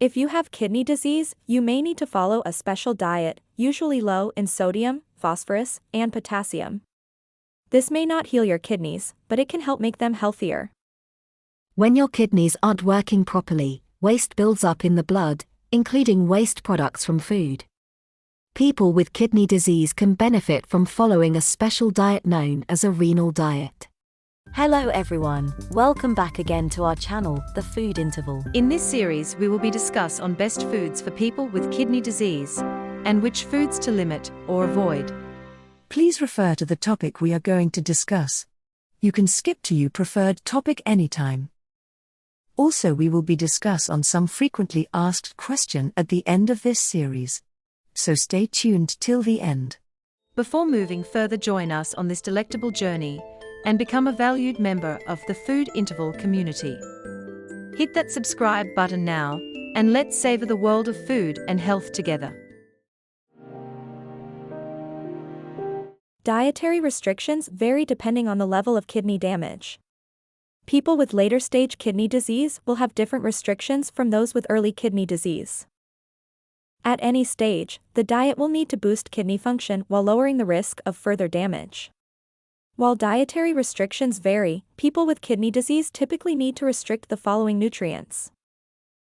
If you have kidney disease, you may need to follow a special diet, usually low in sodium, phosphorus, and potassium. This may not heal your kidneys, but it can help make them healthier. When your kidneys aren't working properly, waste builds up in the blood, including waste products from food. People with kidney disease can benefit from following a special diet known as a renal diet. Hello everyone, welcome back again to our channel, The Food Interval. In this series we will be discuss on best foods for people with kidney disease, and which foods to limit or avoid. Please refer to the topic we are going to discuss. You can skip to your preferred topic anytime. Also we will be discuss on some frequently asked question at the end of this series. So stay tuned till the end. Before moving further, join us on this delectable journey and become a valued member of the Food Interval community. Hit that subscribe button now, and let's savor the world of food and health together. Dietary restrictions vary depending on the level of kidney damage. People with later-stage kidney disease will have different restrictions from those with early kidney disease. At any stage, the diet will need to boost kidney function while lowering the risk of further damage. While dietary restrictions vary, people with kidney disease typically need to restrict the following nutrients.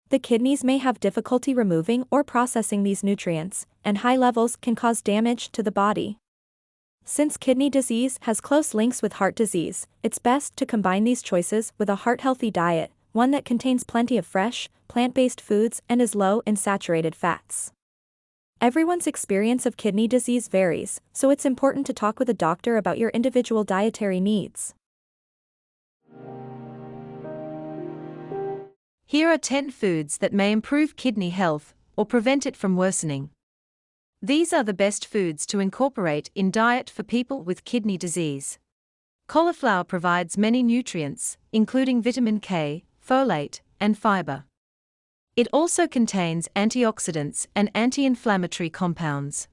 The kidneys may have difficulty removing or processing these nutrients, and high levels can cause damage to the body. Since kidney disease has close links with heart disease, it's best to combine these choices with a heart-healthy diet, one that contains plenty of fresh, plant-based foods and is low in saturated fats. Everyone's experience of kidney disease varies, so it's important to talk with a doctor about your individual dietary needs. Here are 10 foods that may improve kidney health or prevent it from worsening. These are the best foods to incorporate in diet for people with kidney disease. Cauliflower provides many nutrients, including vitamin K, folate, and fiber. It also contains antioxidants and anti-inflammatory compounds.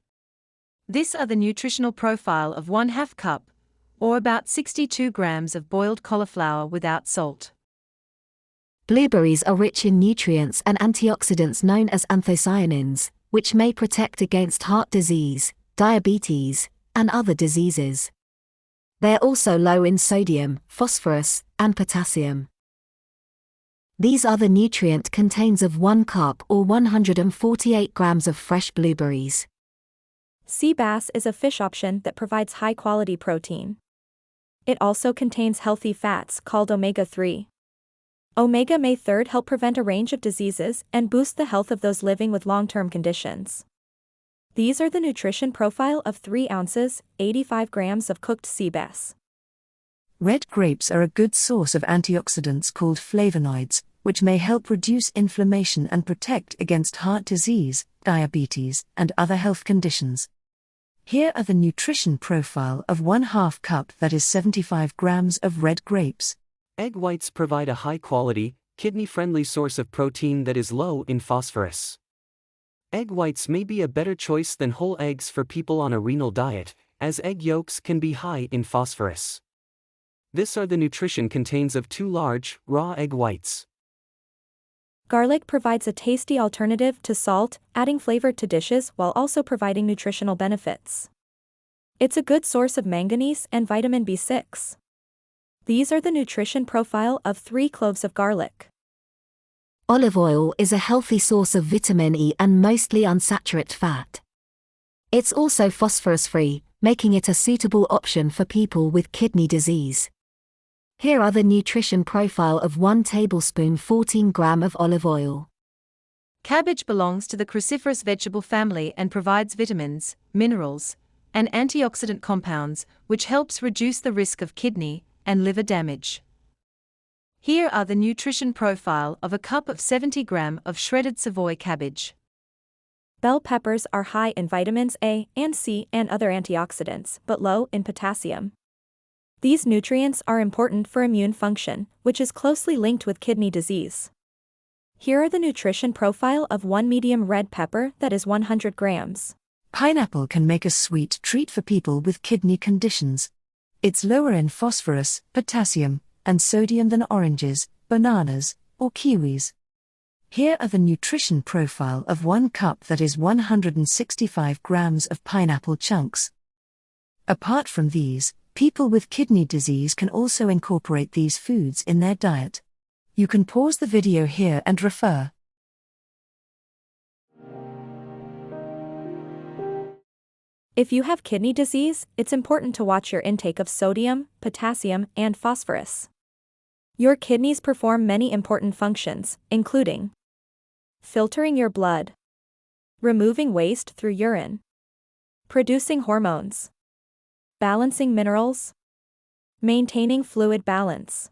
These are the nutritional profile of 1/2 cup, or about 62 grams of boiled cauliflower without salt. Blueberries are rich in nutrients and antioxidants known as anthocyanins, which may protect against heart disease, diabetes, and other diseases. They're also low in sodium, phosphorus, and potassium. These are the nutrient contains of 1 cup or 148 grams of fresh blueberries. Sea bass is a fish option that provides high-quality protein. It also contains healthy fats called omega-3. Omega may help prevent a range of diseases and boost the health of those living with long-term conditions. These are the nutrition profile of 3 ounces, 85 grams of cooked sea bass. Red grapes are a good source of antioxidants called flavonoids, which may help reduce inflammation and protect against heart disease, diabetes, and other health conditions. Here are the nutrition profile of 1/2 cup, that is 75 grams of red grapes. Egg whites provide a high-quality, kidney-friendly source of protein that is low in phosphorus. Egg whites may be a better choice than whole eggs for people on a renal diet, as egg yolks can be high in phosphorus. This are the nutrition contains of 2 large, raw egg whites. Garlic provides a tasty alternative to salt, adding flavor to dishes while also providing nutritional benefits. It's a good source of manganese and vitamin B6. These are the nutrition profile of 3 cloves of garlic. Olive oil is a healthy source of vitamin E and mostly unsaturated fat. It's also phosphorus-free, making it a suitable option for people with kidney disease. Here are the nutrition profile of 1 tablespoon 14 gram of olive oil. Cabbage belongs to the cruciferous vegetable family and provides vitamins, minerals, and antioxidant compounds, which helps reduce the risk of kidney and liver damage. Here are the nutrition profile of a cup of 70 gram of shredded Savoy cabbage. Bell peppers are high in vitamins A and C and other antioxidants, but low in potassium. These nutrients are important for immune function, which is closely linked with kidney disease. Here are the nutrition profile of 1 medium red pepper, that is 100 grams. Pineapple can make a sweet treat for people with kidney conditions. It's lower in phosphorus, potassium, and sodium than oranges, bananas, or kiwis. Here are the nutrition profile of 1 cup, that is 165 grams of pineapple chunks. Apart from these, people with kidney disease can also incorporate these foods in their diet. You can pause the video here and refer. If you have kidney disease, it's important to watch your intake of sodium, potassium, and phosphorus. Your kidneys perform many important functions, including filtering your blood, removing waste through urine, producing hormones, balancing minerals, maintaining fluid balance.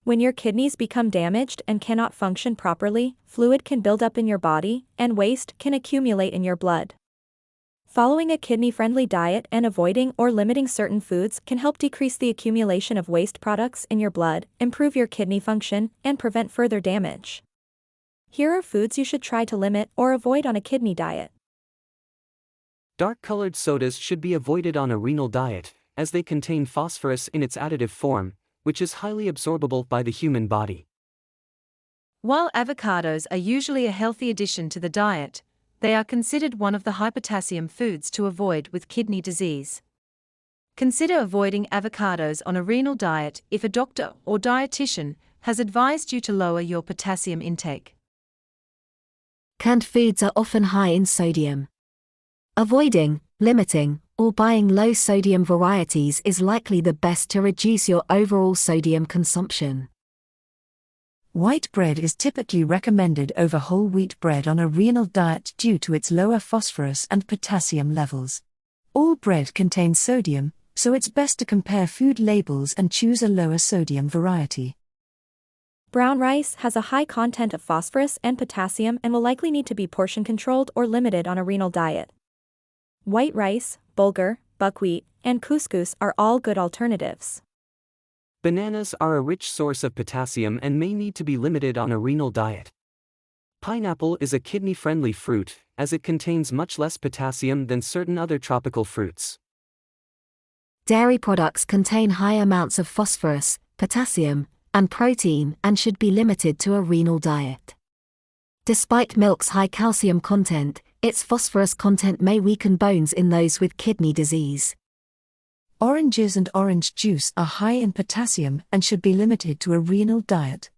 When your kidneys become damaged and cannot function properly, fluid can build up in your body, and waste can accumulate in your blood. Following a kidney-friendly diet and avoiding or limiting certain foods can help decrease the accumulation of waste products in your blood, improve your kidney function, and prevent further damage. Here are foods you should try to limit or avoid on a kidney diet. Dark-colored sodas should be avoided on a renal diet, as they contain phosphorus in its additive form, which is highly absorbable by the human body. While avocados are usually a healthy addition to the diet, they are considered one of the high potassium foods to avoid with kidney disease. Consider avoiding avocados on a renal diet if a doctor or dietitian has advised you to lower your potassium intake. Canned foods are often high in sodium. Avoiding, limiting, or buying low-sodium varieties is likely the best to reduce your overall sodium consumption. White bread is typically recommended over whole wheat bread on a renal diet due to its lower phosphorus and potassium levels. All bread contains sodium, so it's best to compare food labels and choose a lower sodium variety. Brown rice has a high content of phosphorus and potassium and will likely need to be portion controlled or limited on a renal diet. White rice, bulgur, buckwheat, and couscous are all good alternatives. Bananas are a rich source of potassium and may need to be limited on a renal diet. Pineapple is a kidney-friendly fruit, as it contains much less potassium than certain other tropical fruits. Dairy products contain high amounts of phosphorus, potassium, and protein and should be limited to a renal diet. Despite milk's high calcium content, its phosphorus content may weaken bones in those with kidney disease. Oranges and orange juice are high in potassium and should be limited to a renal diet.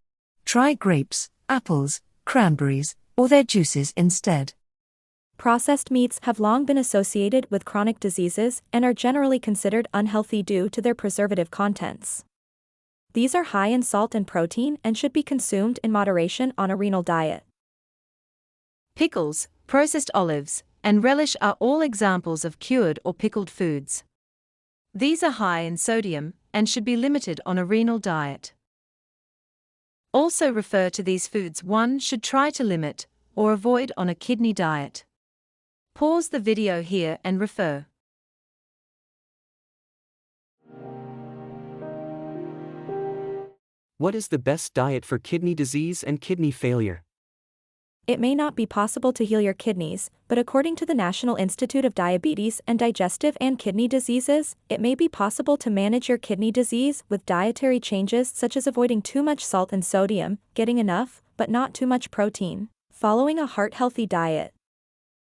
Try grapes, apples, cranberries, or their juices instead. Processed meats have long been associated with chronic diseases and are generally considered unhealthy due to their preservative contents. These are high in salt and protein and should be consumed in moderation on a renal diet. Pickles, processed olives, and relish are all examples of cured or pickled foods. These are high in sodium and should be limited on a renal diet. Also refer to these foods one should try to limit or avoid on a kidney diet. Pause the video here and refer. What is the best diet for kidney disease and kidney failure? It may not be possible to heal your kidneys, but according to the National Institute of Diabetes and Digestive and Kidney Diseases, it may be possible to manage your kidney disease with dietary changes such as avoiding too much salt and sodium, getting enough, but not too much protein, following a heart-healthy diet,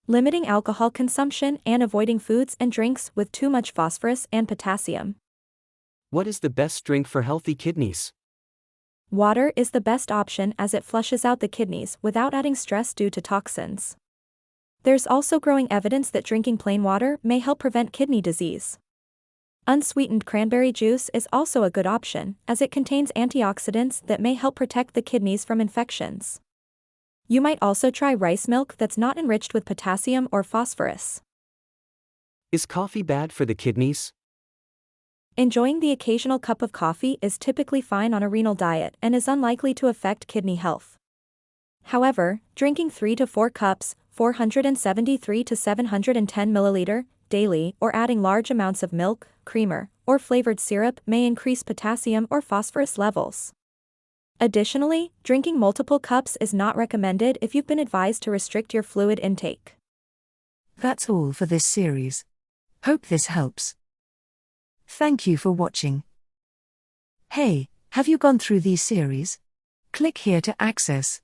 limiting alcohol consumption and avoiding foods and drinks with too much phosphorus and potassium. What is the best drink for healthy kidneys? Water is the best option as it flushes out the kidneys without adding stress due to toxins. There's also growing evidence that drinking plain water may help prevent kidney disease. Unsweetened cranberry juice is also a good option, as it contains antioxidants that may help protect the kidneys from infections. You might also try rice milk that's not enriched with potassium or phosphorus. Is coffee bad for the kidneys? Enjoying the occasional cup of coffee is typically fine on a renal diet and is unlikely to affect kidney health. However, drinking 3 to 4 cups, 473 to 710 milliliter, daily, or adding large amounts of milk, creamer, or flavored syrup may increase potassium or phosphorus levels. Additionally, drinking multiple cups is not recommended if you've been advised to restrict your fluid intake. That's all for this series. Hope this helps. Thank you for watching. Hey, have you gone through these series? Click here to access.